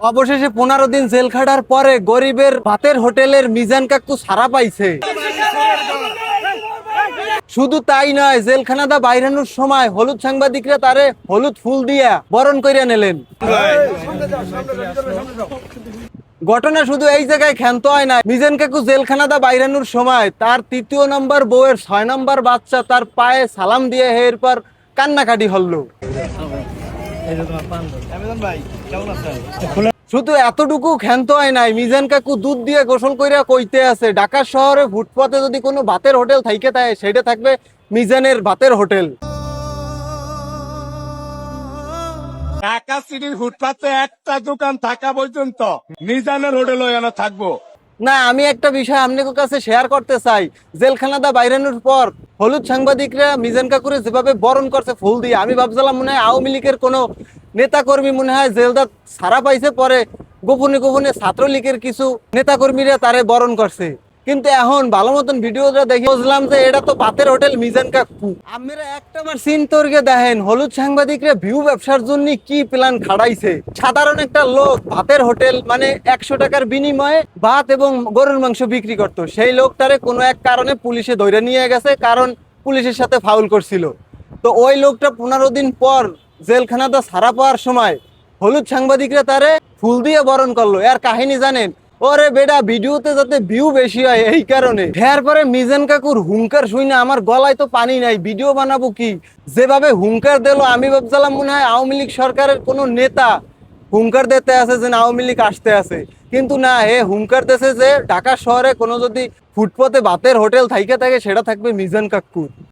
অবশেষে 15 দিন জেল খাটার পরে গরিবের ভাতের হোটেলের মিজান কাকু ছাড়া পাইছে। শুধু তাই নয়, জেলখানাদা বাইরানোর সময় হলুদ সাংবাদিকরা তারে হলুদ ফুল দিয়া বরণ করিয়া নিলেন। ঘটনা শুধু এই জায়গায় ক্ষান্ত হয় না, মিজান কাকু জেলখানাদা বাইরানোর সময় তার 3য় নম্বর বউয়ের 6 নম্বর বাচ্চা তার পায়ে সালাম দিয়ে এরপর কান্নাকাটি হলো। শুধু এতটুকু ক্ষান্ত হয় নাই, মিজান কাকু দুধ দিয়ে গোসল কইরা কইতে আছে ঢাকা শহরে ফুটপাতে যদি কোনো ভাতের হোটেল থাইকে থাকে সেটা থাকবে মিজানের ভাতের হোটেল। ঢাকা সিটির ফুটপাতে একটা দোকান থাকা পর্যন্ত মিজানের হোটেল ওখানে থাকবো না, আমি একটা বিষয় আপনাদের কাছে শেয়ার করতে চাই। জেলখানাদা বাইরানোর পর হলুদ সাংবাদিকরা মিজান কাকুরে যেভাবে বরণ করছে ফুল দিয়ে, আমি ভাবছিলাম মনে হয় আওয়ামী লীগের কোনো নেতাকর্মী মনে হয় জেলদা ছাড়া পাইছে, পরে গোপনে গোপনে ছাত্রলীগের কিছু নেতাকর্মীরা তারে বরণ করছে। কিন্তু এখন ভালো মতন ভিডিওটা দেখে বুঝলাম যে এটা তো ভাতের হোটেল মিজান কাকু। আপনারা একটাবার সিন তর্কে দেখেন হলুদ সাংবাদিকরা ভিউ ব্যবসার জন্য কি প্ল্যান খাড়াইছে। সাধারণ একটা লোক ভাতের হোটেল মানে 100 টাকার বিনিময়ে ভাত এবং গরুর মাংস বিক্রি করতো, সেই লোকটারে কোনো এক কারণে পুলিশে ধরে নিয়ে গেছে, কারণ পুলিশের সাথে ফাউল করছিল। তো ওই লোকটা 15 দিন পর জেলখানাটা ছাড়া পাওয়ার সময় হলুদ সাংবাদিকরা তারে ফুল দিয়ে বরণ করলো। এর কাহিনী জানেন? ওরে বেটা, ভিডিওতে যাতে ভিউ বেশি হয় এই কারণে। এরপরে মিজান কাকুর হুঙ্কার শুই না আমার গলায় তো পানি নাই, ভিডিও বানাবো কি। যেভাবে হুঙ্কার দিল আমি ভাবছিলাম মনে হয় আওয়ামী লীগ সরকারের কোনো নেতা হুঙ্কার দিতে আছে যে আওয়ামী লীগ আসতে আছে, কিন্তু না, হুঙ্কার দিতেছে যে ঢাকা শহরে কোনো যদি ফুটপাতে ভাতের হোটেল থাইকে থাকে সেটা থাকবে মিজান কাকুর।